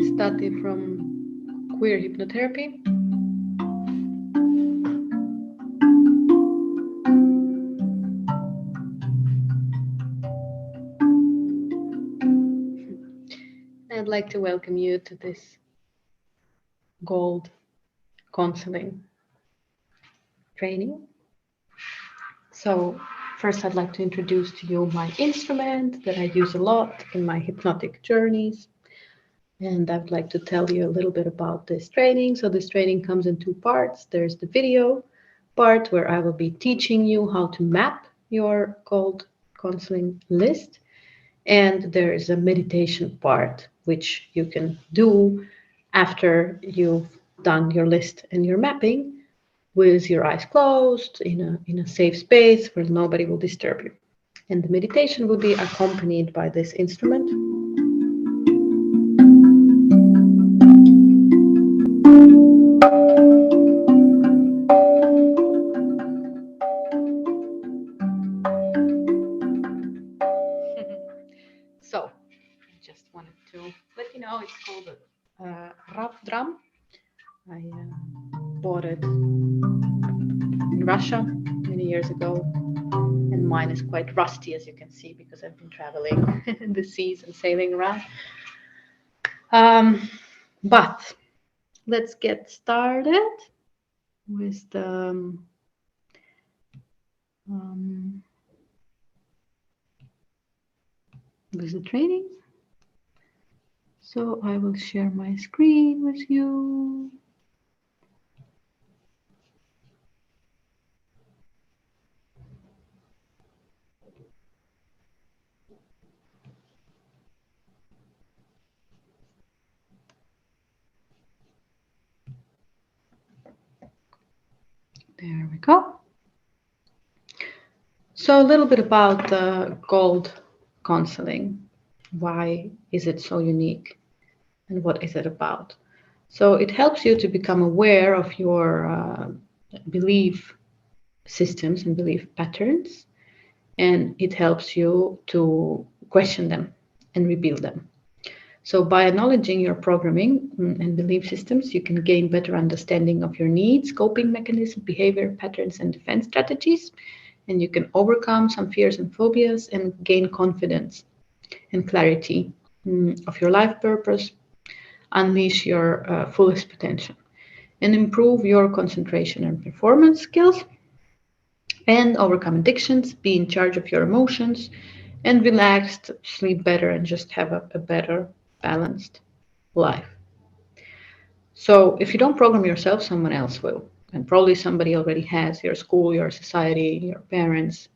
is Tati from Queer Hypnotherapy. I'd like to welcome you to this Gold Counselling training. So first I'd like to introduce to you my instrument that I use a lot in my hypnotic journeys. And I'd like to tell you a little bit about this training. So this training comes in two parts. There's the video part where I will be teaching you how to map your Gold Counselling list. And there is a meditation part, which you can do after you've done your list and your mapping with your eyes closed in a safe space where nobody will disturb you. And the meditation will be accompanied by this instrument. So I just wanted to let you know it's called a rough drum. I bought it in Russia many years ago, and mine is quite rusty, as you can see, because I've been traveling in the seas and sailing around. But let's get started with the training. So I will share my screen with you. There we go. So a little bit about the Gold Counselling. Why is it so unique? And what is it about? So it helps you to become aware of your belief systems and belief patterns. And it helps you to question them and rebuild them. So by acknowledging your programming and belief systems, you can gain better understanding of your needs, coping mechanisms, behavior patterns, and defense strategies. And you can overcome some fears and phobias and gain confidence and clarity of your life purpose, unleash your fullest potential, and improve your concentration and performance skills, and overcome addictions, be in charge of your emotions, and relaxed, sleep better, and just have a better balanced life. So if you don't program yourself, someone else will. And probably somebody already has: your school, your society, your parents,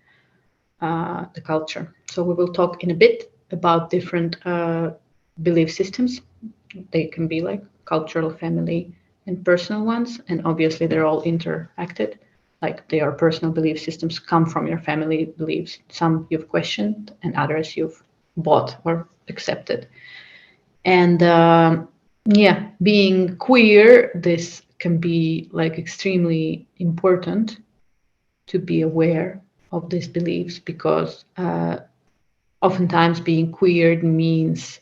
the culture. So we will talk in a bit about different belief systems. They can be like cultural, family, and personal ones. And obviously they're all interacted. Like their personal belief systems come from your family beliefs. Some you've questioned and others you've bought or accepted. And being queer, this can be like extremely important to be aware of these beliefs, because oftentimes being queer means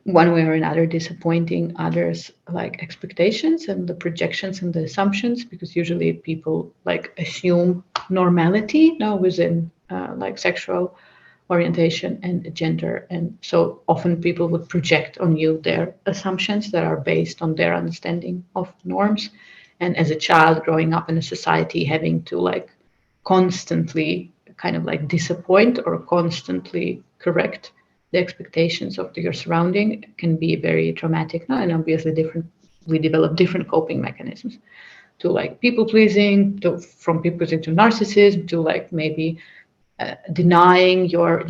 one way or another disappointing others' like expectations and the projections and the assumptions, because usually people like assume normality now within like sexual orientation and gender, and so often people would project on you their assumptions that are based on their understanding of norms. And as a child growing up in a society, having to like constantly kind of like disappoint or constantly correct the expectations of your surrounding can be very traumatic. And obviously we develop different coping mechanisms, to like people pleasing, from people pleasing to narcissism, to like maybe denying your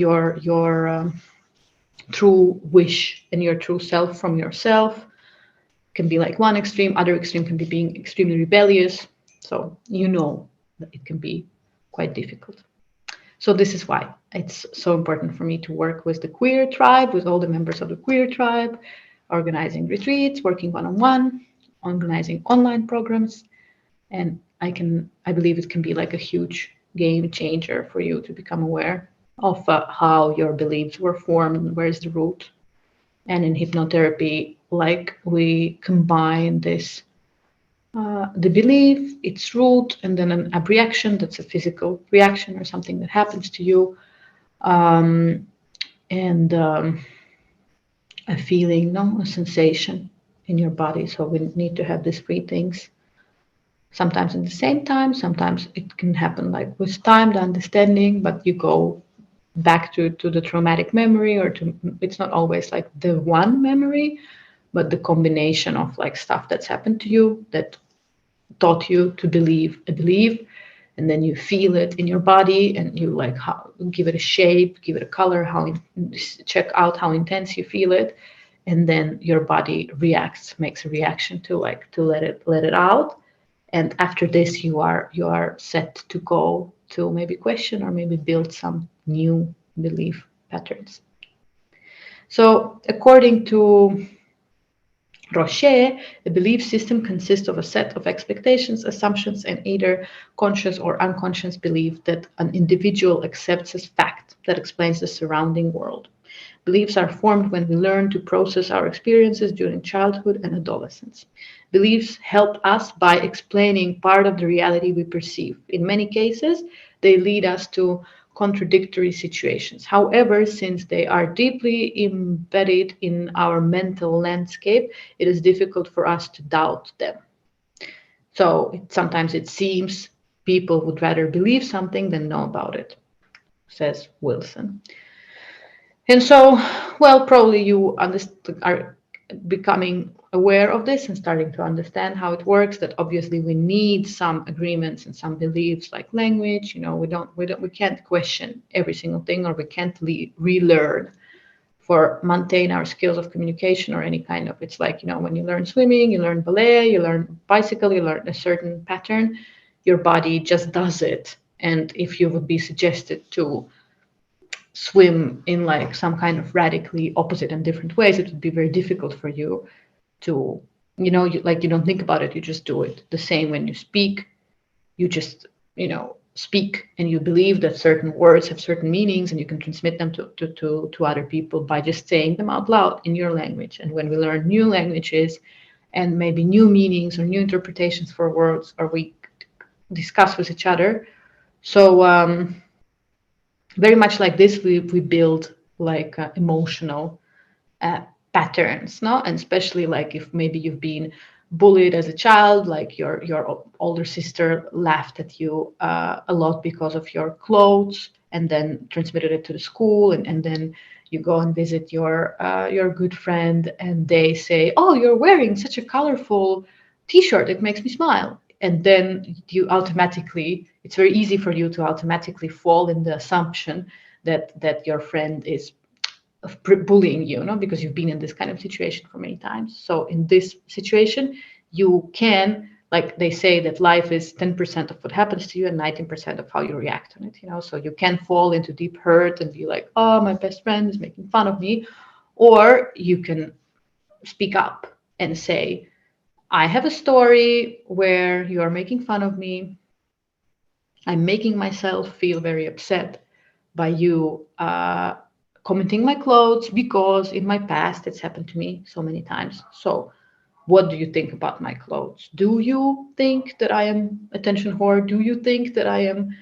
true wish and your true self from yourself. Can be like one extreme. Other extreme can be being extremely rebellious. So that it can be quite difficult. So this is why it's so important for me to work with the queer tribe, with all the members of the queer tribe, organizing retreats, working one-on-one, organizing online programs. And I believe it can be like a huge game changer for you to become aware of how your beliefs were formed and where's the root, And in hypnotherapy, like we combine this, the belief, its root, and then a reaction that's a physical reaction or something that happens to you, um, and a feeling, no, a sensation in your body. So we need to have these three things sometimes at the same time. Sometimes it can happen like with time, the understanding, but you go back to the traumatic memory, or to, it's not always like the one memory, but the combination of like stuff that's happened to you that taught you to believe a belief, and then you feel it in your body, and you like how, give it a shape, give it a color, check out how intense you feel it, and then your body reacts, makes a reaction to like to let it out. And after this, you are set to go to maybe question or maybe build some new belief patterns. So according to Rocher, a belief system consists of a set of expectations, assumptions, and either conscious or unconscious belief that an individual accepts as fact that explains the surrounding world. Beliefs are formed when we learn to process our experiences during childhood and adolescence. Beliefs help us by explaining part of the reality we perceive. In many cases, they lead us to contradictory situations. However, since they are deeply embedded in our mental landscape, it is difficult for us to doubt them. So sometimes it seems people would rather believe something than know about it, says Wilson. And so, well, probably you are becoming aware of this and starting to understand how it works, that obviously we need some agreements and some beliefs like language. We can't question every single thing, or we can't relearn for maintain our skills of communication or any kind of, it's like, when you learn swimming, you learn ballet, you learn bicycle, you learn a certain pattern, your body just does it. And if you would be suggested to swim in like some kind of radically opposite and different ways, it would be very difficult for you to, you don't think about it, you just do it. The same when you speak, you just, speak, and you believe that certain words have certain meanings, and you can transmit them to other people by just saying them out loud in your language. And when we learn new languages and maybe new meanings or new interpretations for words, or we discuss with each other, so very much like this, we build like emotional uh, patterns, no? And especially like if maybe you've been bullied as a child, like your older sister laughed at you a lot because of your clothes, and then transmitted it to the school, and then you go and visit your good friend, and they say, "Oh, you're wearing such a colorful T-shirt. It makes me smile." And then it's very easy for you to automatically fall in the assumption that your friend is bullying you, no? Because you've been in this kind of situation for many times. So in this situation, you can, like they say, that life is 10% of what happens to you and 19% of how you react on it. So you can fall into deep hurt and be like, "Oh, my best friend is making fun of me," or you can speak up and say, "I have a story where you are making fun of me. I'm making myself feel very upset by you commenting my clothes, because in my past it's happened to me so many times. So what do you think about my clothes? Do you think that I am attention whore? Do you think that I am,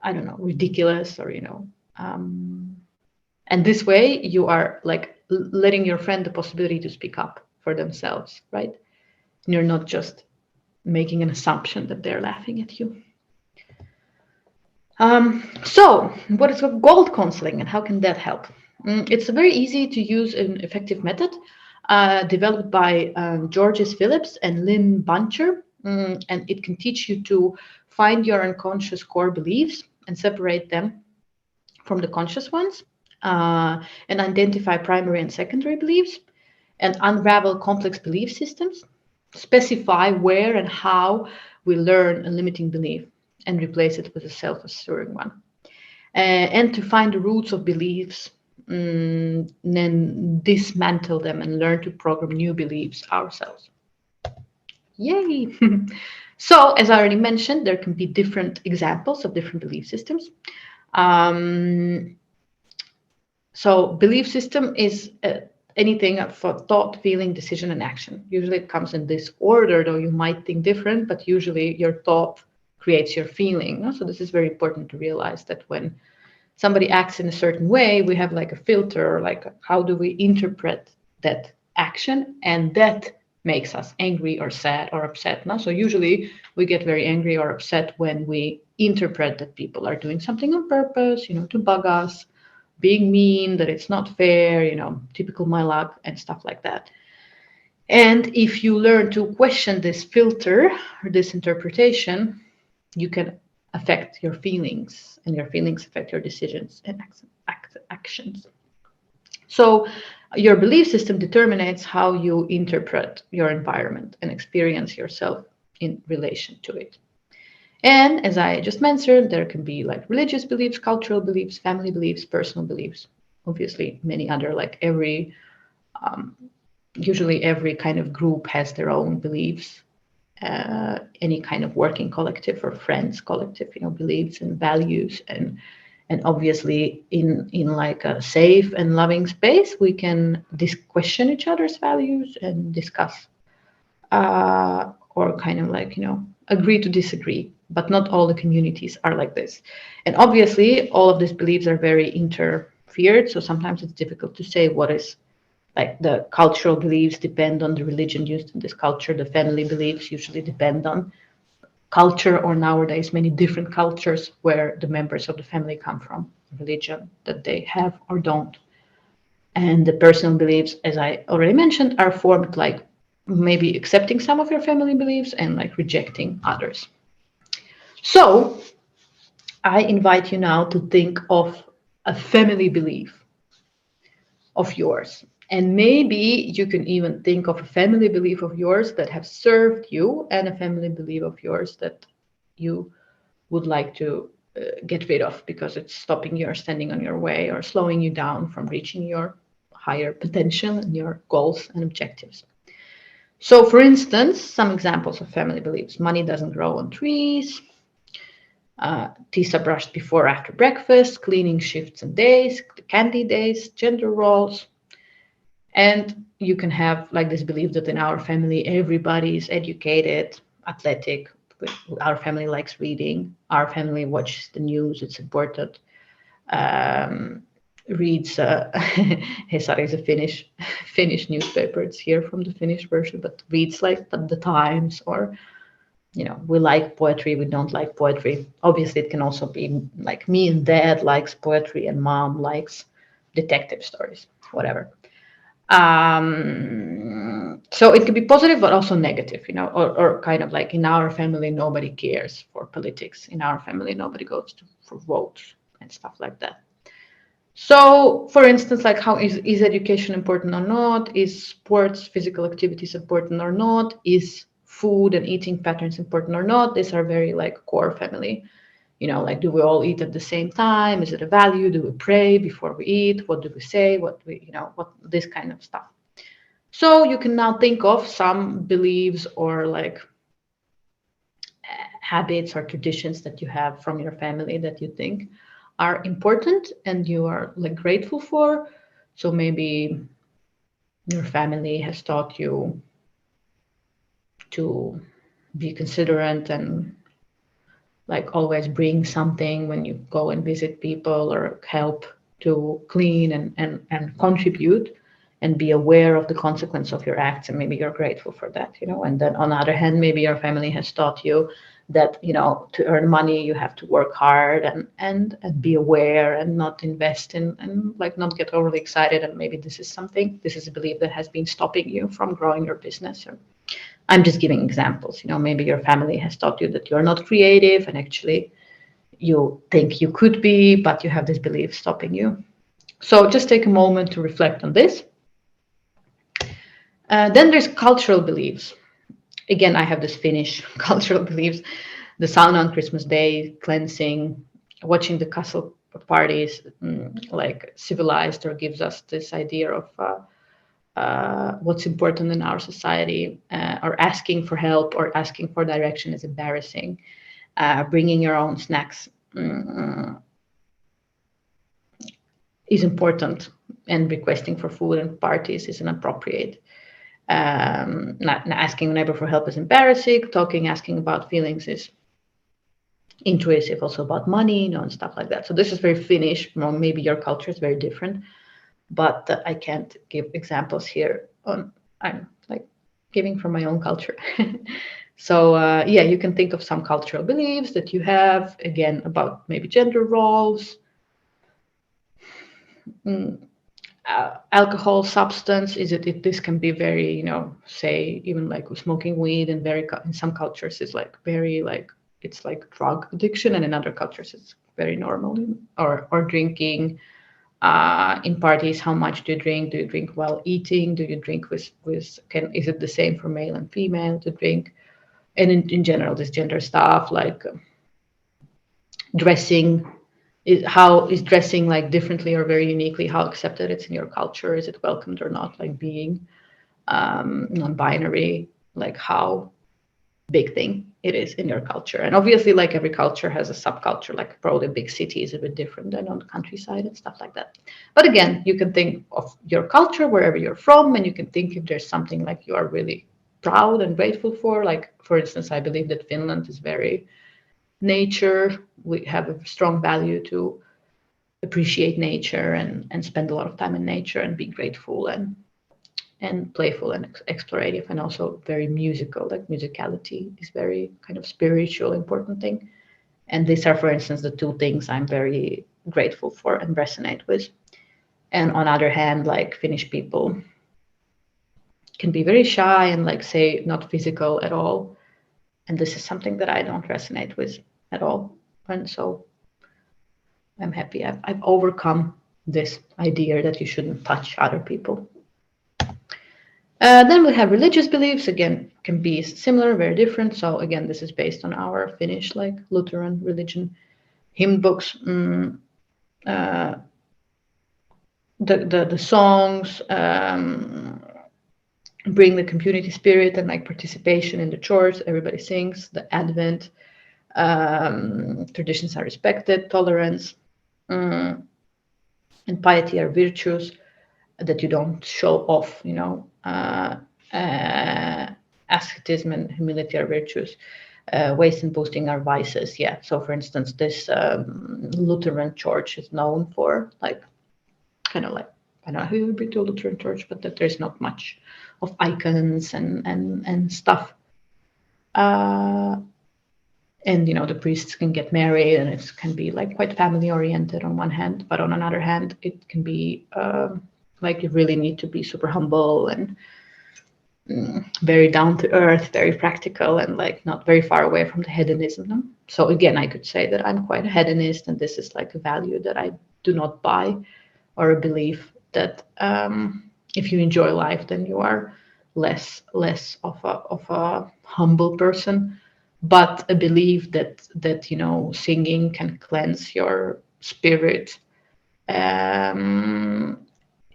I don't know, ridiculous, or, and this way you are like letting your friend the possibility to speak up for themselves, right? And you're not just making an assumption that they're laughing at you. So what is gold counseling, and how can that help? It's a very easy to use and effective method developed by Georges Phillips and Lynn Buncher, and it can teach you to find your unconscious core beliefs and separate them from the conscious ones, and identify primary and secondary beliefs, and unravel complex belief systems, specify where and how we learn a limiting belief, and replace it with a self-assuring one. And to find the roots of beliefs, then dismantle them and learn to program new beliefs ourselves. Yay! So, as I already mentioned, there can be different examples of different belief systems. So belief system is anything for thought, feeling, decision, and action. Usually it comes in this order, though you might think different, but usually your thought creates your feeling. So this is very important to realize that when somebody acts in a certain way, we have like a filter, like how do we interpret that action, and that makes us angry or sad or upset. No? So usually we get very angry or upset when we interpret that people are doing something on purpose, to bug us, being mean, that it's not fair, typical my luck and stuff like that. And if you learn to question this filter or this interpretation, you can affect your feelings, and your feelings affect your decisions and actions. So your belief system determines how you interpret your environment and experience yourself in relation to it. And as I just mentioned, there can be like religious beliefs, cultural beliefs, family beliefs, personal beliefs, obviously many other, like usually every kind of group has their own beliefs. Any kind of working collective or friends collective, beliefs and values, and obviously in like a safe and loving space, we can question each other's values and discuss or kind of like agree to disagree. But not all the communities are like this, and obviously all of these beliefs are very interfered, so sometimes it's difficult to say what is like the cultural beliefs depend on the religion used in this culture. The family beliefs usually depend on culture, or nowadays many different cultures where the members of the family come from, religion that they have or don't. And the personal beliefs, as I already mentioned, are formed like maybe accepting some of your family beliefs and like rejecting others. So I invite you now to think of a family belief of yours. And maybe you can even think of a family belief of yours that have served you, and a family belief of yours that you would like to get rid of because it's stopping you or standing on your way or slowing you down from reaching your higher potential and your goals and objectives. So, for instance, some examples of family beliefs: money doesn't grow on trees, teeth are brushed before or after breakfast, cleaning shifts and days, candy days, gender roles. And you can have like this belief that in our family everybody is educated, athletic. Our family likes reading. Our family watches the news. It's important. Reads. Hesari is a Finnish newspaper. It's here from the Finnish version, but reads like the Times, or we like poetry, we don't like poetry. Obviously, it can also be like me and dad likes poetry and mom likes detective stories, whatever. So it can be positive, but also negative, or kind of like in our family, nobody cares for politics. In our family, nobody goes for votes and stuff like that. So, for instance, like how is education important or not? Is sports, physical activities important or not? Is food and eating patterns important or not? These are very like core family. Like, do we all eat at the same time? Is it a value? Do we pray before we eat? What do we say? What this kind of stuff. So you can now think of some beliefs or like habits or traditions that you have from your family that you think are important and you are like grateful for. So maybe your family has taught you to be considerate and like always bring something when you go and visit people, or help to clean and contribute and be aware of the consequence of your acts, and maybe you're grateful for that. And then on the other hand, maybe your family has taught you that to earn money you have to work hard and be aware and not invest in, and like not get overly excited, and maybe this is a belief that has been stopping you from growing your business. I'm just giving examples. Maybe your family has taught you that you're not creative, and actually you think you could be, but you have this belief stopping you. So just take a moment to reflect on this. Then there's cultural beliefs. Again, I have this Finnish cultural beliefs: the sauna on Christmas Day, cleansing, watching the castle parties, like civilized, or gives us this idea of what's important in our society, or asking for help or asking for direction is embarrassing. Bringing your own snacks is important, and requesting for food and parties is inappropriate. Not asking a neighbor for help is embarrassing. Asking about feelings is intrusive, also about money, and stuff like that. So this is very Finnish. Well, maybe your culture is very different, but I can't give examples here. I'm like giving from my own culture. So yeah, you can think of some cultural beliefs that you have, again, about maybe gender roles, alcohol, substance. This can be very, say, even like smoking weed, and in some cultures is like very like, it's like drug addiction, and in other cultures it's very normal. Or drinking, in parties, how much do you drink? Do you drink while eating? Do you drink is it the same for male and female to drink? And in general, this gender stuff, like dressing, how is dressing like differently or very uniquely, how accepted it's in your culture? Is it welcomed or not? Like being non-binary, like how big thing it is in your culture. And obviously, like every culture has a subculture, like probably a big city is a bit different than on the countryside and stuff like that. But again, you can think of your culture wherever you're from, and you can think if there's something like you are really proud and grateful for. Like, for instance, I believe that Finland is very nature. We have a strong value to appreciate nature and spend a lot of time in nature and be grateful and playful and explorative, and also very musical. Like musicality is very kind of spiritual, important thing. And these are, for instance, the two things I'm very grateful for and resonate with. And on other hand, like Finnish people can be very shy and like say not physical at all. And this is something that I don't resonate with at all. And so I'm happy I've overcome this idea that you shouldn't touch other people. Then we have religious beliefs, again, can be similar, very different. So again, this is based on our Finnish, like Lutheran religion, hymn books, the songs, bring the community spirit and like participation in the church. Everybody sings, the Advent, traditions are respected, tolerance, and piety are virtues that you don't show off, asceticism and humility are virtues. Waste and boasting are vices. Yeah. So, for instance, this Lutheran church is known for like, kind of like, I don't know how you would be to a Lutheran church, but that there's not much of icons and stuff. And the priests can get married, and it can be like quite family oriented on one hand, but on another hand, it can be like you really need to be super humble and very down to earth, very practical, and like not very far away from the hedonism. So again, I could say that I'm quite a hedonist, and this is like a value that I do not buy, or a belief that if you enjoy life, then you are less of a humble person. But a belief that singing can cleanse your spirit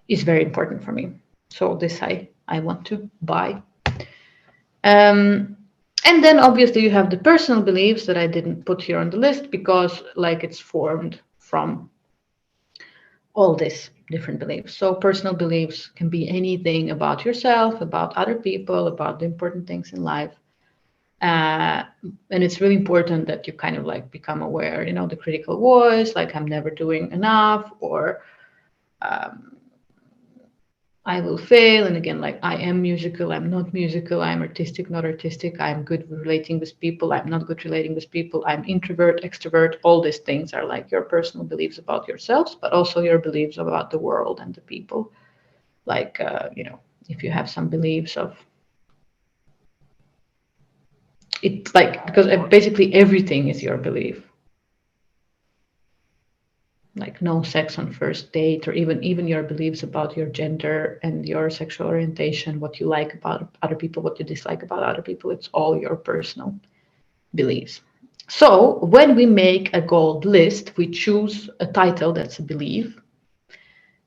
is very important for me. So this I want to buy. And then obviously you have the personal beliefs that I didn't put here on the list, because like it's formed from all these different beliefs. So personal beliefs can be anything about yourself, about other people, about the important things in life. And it's really important that you kind of like become aware, the critical voice, like I'm never doing enough, or I will fail. And again, like I am musical, I'm not musical, I'm artistic, not artistic, I'm good relating with people, I'm not good relating with people, I'm introvert, extrovert. All these things are like your personal beliefs about yourselves, but also your beliefs about the world and the people. Like, if you have some beliefs of, it's like, because basically everything is your belief. Like no sex on first date, or even your beliefs about your gender and your sexual orientation, what you like about other people, what you dislike about other people, it's all your personal beliefs. So when we make a gold list, we choose a title that's a belief,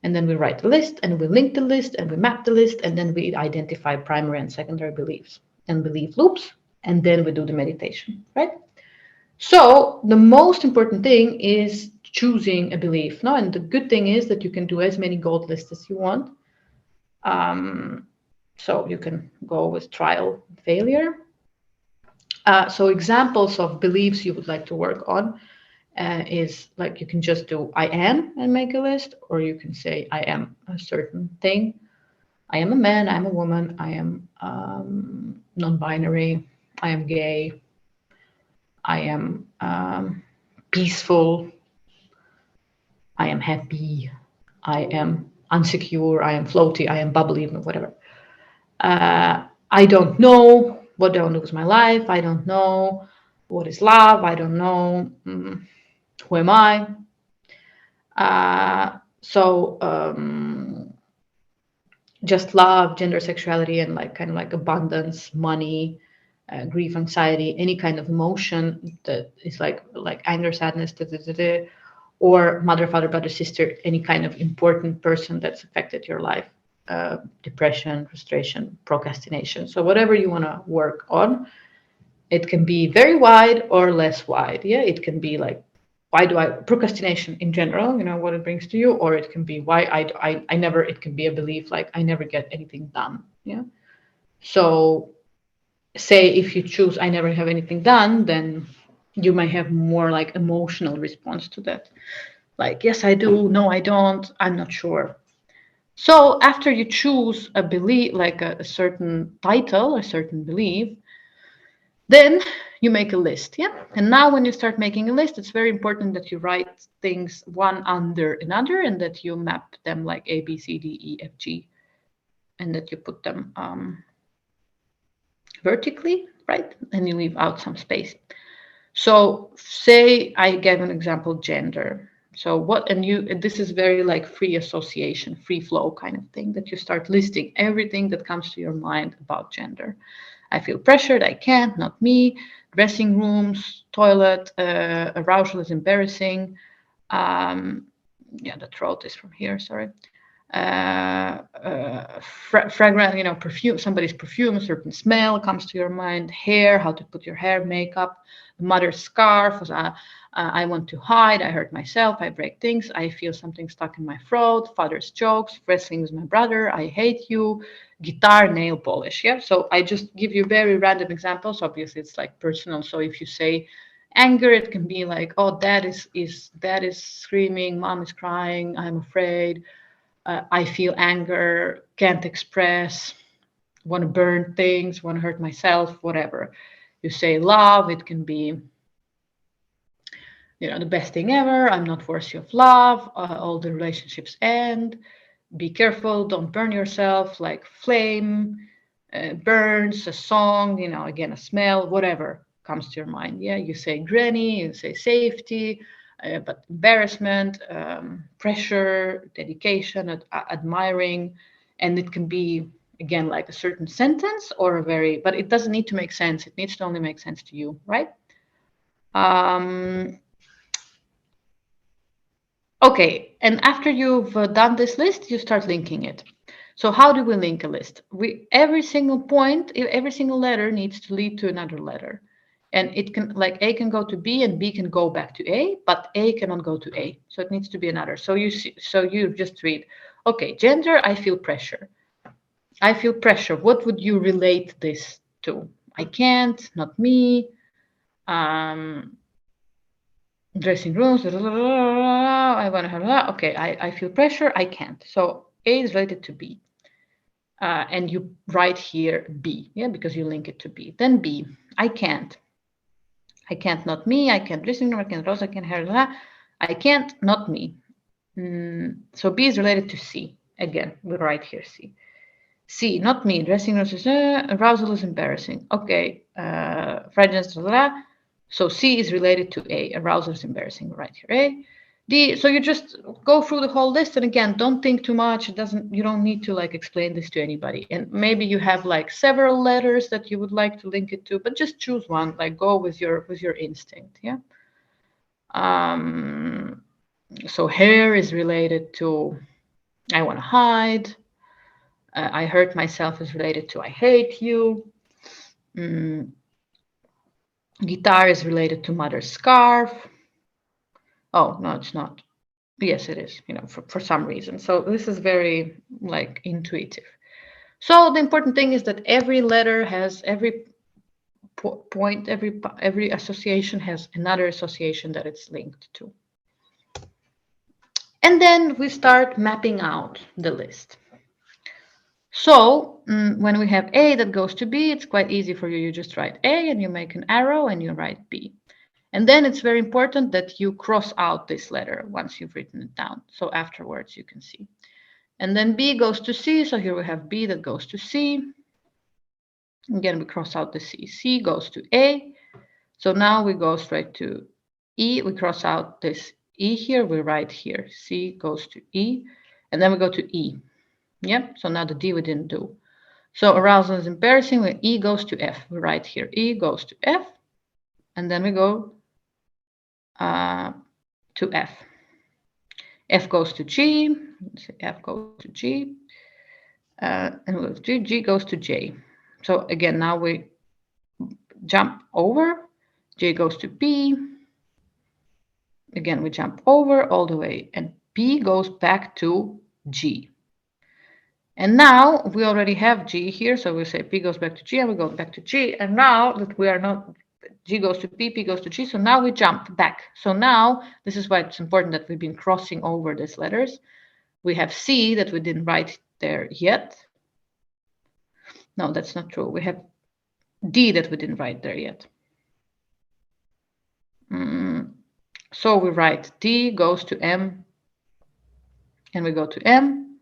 and then we write the list, and we link the list, and we map the list, and then we identify primary and secondary beliefs and belief loops, and then we do the meditation, right? So the most important thing is choosing a belief. No, and the good thing is that you can do as many gold lists as you want. So you can go with trial failure. So examples of beliefs you would like to work on is like you can just do I am and make a list, or you can say I am a certain thing. I am a man, I am a woman, I am non-binary, I am gay, I am peaceful, I am happy, I am unsecure, I am floaty, I am bubbly, whatever. I don't know what do I want to do with my life. I don't know what is love. I don't know who am I. So just love, gender, sexuality, and like kind of like abundance, money, grief, anxiety, any kind of emotion that is like anger, sadness, or mother, father, brother, sister, any kind of important person that's affected your life. Depression, frustration, procrastination. So whatever you want to work on, it can be very wide or less wide. Yeah, it can be like, why do I procrastination in general? You know what it brings to you, or it can be why I never. It can be a belief like I never get anything done. Yeah. So say if you choose I never have anything done, then you might have more like emotional response to that. Like yes I do, no I don't, I'm not sure. So after you choose a belief, like a certain title, a certain belief, then you make a list, yeah? And now when you start making a list, it's very important that you write things one under another and that you map them like A, B, C, D, E, F, G, and that you put them vertically, right? And you leave out some space. So say I gave an example, gender. So what, and you, this is very like free association, free flow kind of thing, that you start listing everything that comes to your mind about gender. I feel pressured, I can't, not me. Dressing rooms, toilet, arousal is embarrassing. Yeah, the throat is from here, sorry. Fragrant, you know, perfume, somebody's perfume, a certain smell comes to your mind. Hair, how to put your hair, makeup. Mother's scarf, I want to hide, I hurt myself, I break things, I feel something stuck in my throat. Father's jokes, wrestling with my brother, I hate you. Guitar, nail polish. Yeah, so I just give you very random examples. Obviously it's like personal, so if you say anger, it can be like, oh, dad is screaming, mom is crying, I'm afraid. I feel anger, can't express, want to burn things, want to hurt myself, whatever. You say love, it can be, you know, the best thing ever, I'm not worthy of love, all the relationships end, be careful, don't burn yourself, like flame, burns, a song, you know, again, a smell, whatever comes to your mind. Yeah, you say granny, you say safety, but embarrassment, pressure, dedication, admiring, and it can be again like a certain sentence or a very, but it doesn't need to make sense. It needs to only make sense to you, right? Okay, and after you've done this list, you start linking it. So how do we link a list? Every single point, every single letter needs to lead to another letter. And it can, like A can go to B and B can go back to A, but A cannot go to A. So it needs to be another. So you see, so you just read, okay, gender, I feel pressure. I feel pressure. What would you relate this to? I can't, not me. Dressing rooms, I want to have, okay, I feel pressure, I can't. So A is related to B. And you write here B, yeah, because you link it to B. Then B, I can't. I can't, not me. I can't dressing room, I can't rose, I can't hair, I can't, not me. So B is related to C. Again, we write here C. C, not me. Dressing room is arousal is embarrassing. Okay, fragrance, so C is related to A. Arousal is embarrassing. Right here, A. D. So you just go through the whole list, and again, don't think too much. It doesn't. You don't need to like explain this to anybody. And maybe you have like several letters that you would like to link it to, but just choose one. Like go with your instinct. Yeah. So hair is related to I want to hide. I hurt myself is related to I hate you. Guitar is related to mother's scarf. Oh, no, it's not. Yes, it is, for some reason. So this is very like intuitive. So the important thing is that every letter has every point, every association has another association that it's linked to. And then we start mapping out the list. So when we have A that goes to B, it's quite easy for you. You just write A and you make an arrow and you write B. And then it's very important that you cross out this letter once you've written it down. So afterwards you can see. And then B goes to C. So here we have B that goes to C. Again, we cross out the C. C goes to A. So now we go straight to E. We cross out this E here. We write here. C goes to E. And then we go to E. Yep. So now the D we didn't do. So arousal is embarrassing when E goes to F. We write here E goes to F. And then we go to F. F goes to G. F goes to G. And we go to G. G goes to J. So again, now we jump over. J goes to P. Again, we jump over all the way. And P goes back to G. And now we already have G here. So we say P goes back to G and we go back to G. And now that we are not, G goes to P, P goes to G. So now we jump back. So now this is why it's important that we've been crossing over these letters. We have C that we didn't write there yet. No, that's not true. We have D that we didn't write there yet. So we write D goes to M and we go to M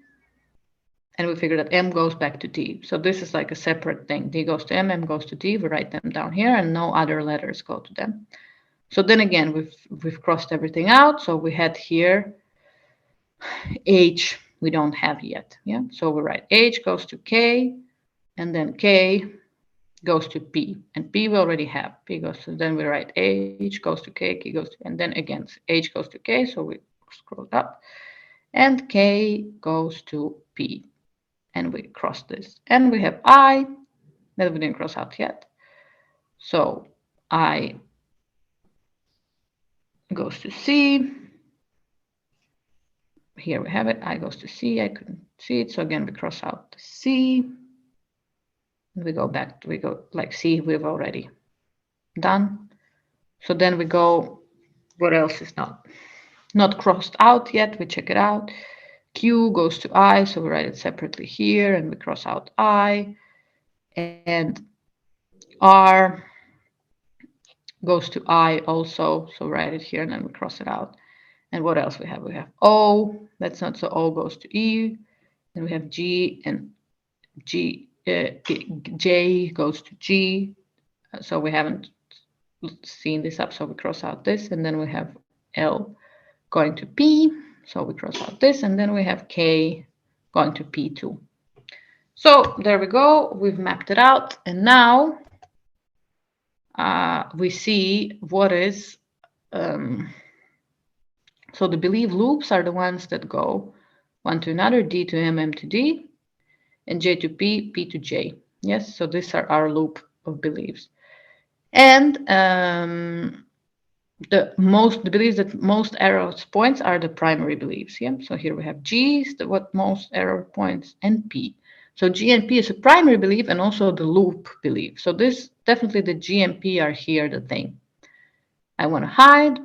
and we figure that M goes back to D. So this is like a separate thing. D goes to M, M goes to D. We write them down here and no other letters go to them. So then again, we've crossed everything out. So we had here H we don't have yet. Yeah. So we write H goes to K and then K goes to P, and P we already have. P goes to, then we write H goes to K, K goes to, and then again H goes to K, so we scroll up, and K goes to P, and we cross this. And we have I that we didn't cross out yet. So I goes to C. Here we have it. I goes to C. I couldn't see it, so again we cross out the C. We go back, we go like C, we've already done. So then we go, what else is not crossed out yet? We check it out. Q goes to I, so we write it separately here and we cross out I. And R goes to I also, so write it here and then we cross it out. And what else we have? We have O, that's not, so O goes to E. Then we have G and G, J goes to G. So we haven't seen this up, so we cross out this, and then we have L going to P, so we cross out this, and then we have K going to P2. So there we go, we've mapped it out, and now we see what is, so the belief loops are the ones that go one to another, D to M, M to D, and J to P, P to J. Yes, so these are our loop of beliefs. And the beliefs that most arrows points are the primary beliefs. Yeah. So here we have G is what most arrow points, and P. So G and P is a primary belief and also the loop belief. So this definitely the G and P are here the thing. I want to hide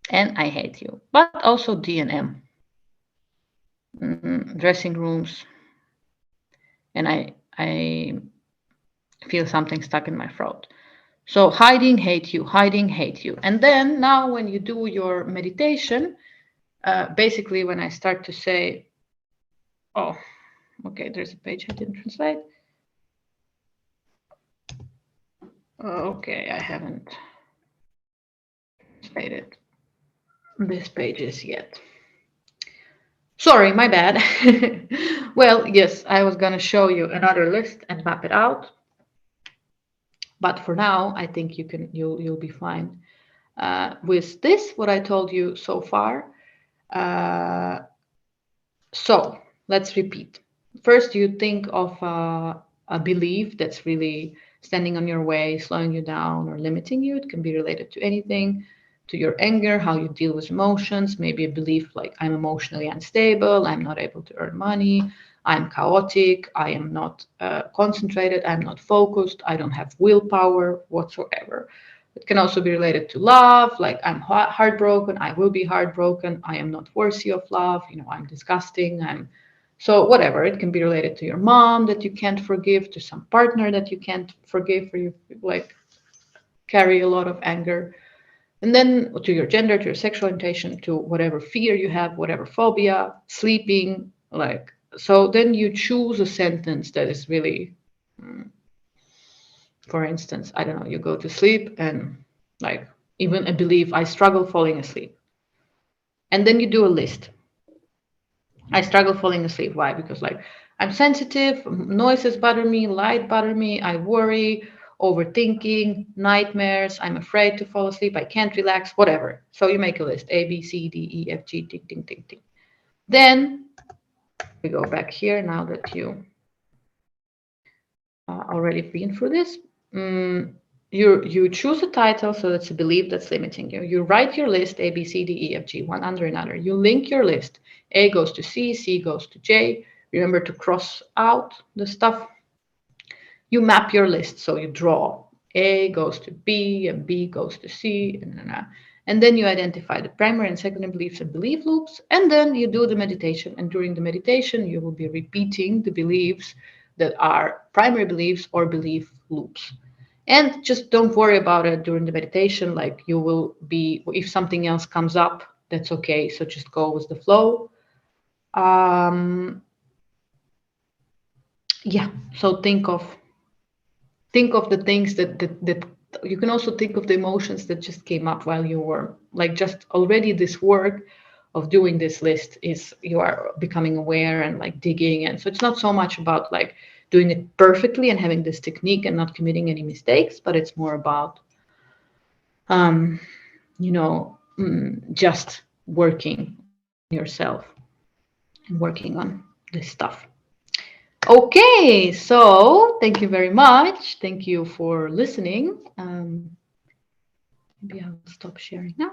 and I hate you. But also D and M. Dressing rooms. And I feel something stuck in my throat. So hiding, hate you, hiding, hate you. And then now when you do your meditation, basically when I start to say, oh, okay, there's a page I didn't translate. Okay, I haven't translated these pages yet. Sorry, my bad. Well, yes, I was going to show you another list and map it out. But for now, I think you'll be fine with this, what I told you so far. So let's repeat. First, you think of a belief that's really standing on your way, slowing you down or limiting you. It can be related to anything. to your anger, how you deal with emotions, maybe a belief like I'm emotionally unstable, I'm not able to earn money, I'm chaotic, I am not concentrated, I'm not focused, I don't have willpower whatsoever. It can also be related to love, like I'm heartbroken, I will be heartbroken, I am not worthy of love, I'm disgusting, I'm so whatever. It can be related to your mom that you can't forgive, to some partner that you can't forgive, or you like carry a lot of anger. And then to your gender, to your sexual orientation, to whatever fear you have, whatever phobia, sleeping, like, so then you choose a sentence that is really, mm, for instance, I don't know, you go to sleep and like even a belief, I struggle falling asleep. And then you do a list. I struggle falling asleep. Why? Because like I'm sensitive, noises bother me, light bother me, I worry, overthinking, nightmares, I'm afraid to fall asleep, I can't relax, whatever. So you make a list A, B, C, D, E, F, G, ding, ding, ding, ding. Then we go back here now that you already been through this. You choose a title, so that's a belief that's limiting you. You write your list A, B, C, D, E, F, G, one under another. You link your list. A goes to C, C goes to J. Remember to cross out the stuff. You map your list, so you draw. A goes to B, and B goes to C, and then you identify the primary and secondary beliefs and belief loops, and then you do the meditation. And during the meditation, you will be repeating the beliefs that are primary beliefs or belief loops. And just don't worry about it during the meditation. Like you will be, if something else comes up, that's okay. So just go with the flow. Yeah. So think of the things that you can also think of the emotions that just came up while you were like just already this work of doing this list is you are becoming aware and like digging. And so it's not so much about like doing it perfectly and having this technique and not committing any mistakes, but it's more about just working on yourself and working on this stuff. Okay, so thank you very much. Thank you for listening. Maybe I'll stop sharing now.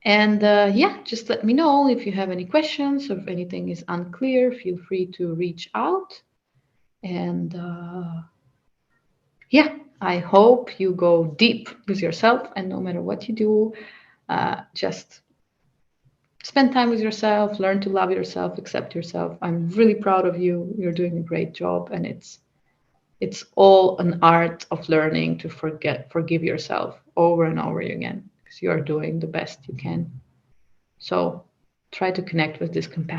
And yeah, just let me know if you have any questions or if anything is unclear. Feel free to reach out. And yeah, I hope you go deep with yourself. And no matter what you do, just spend time with yourself, learn to love yourself, accept yourself. I'm really proud of you. You're doing a great job. And it's all an art of learning to forgive yourself over and over again because you are doing the best you can. So try to connect with this compassion.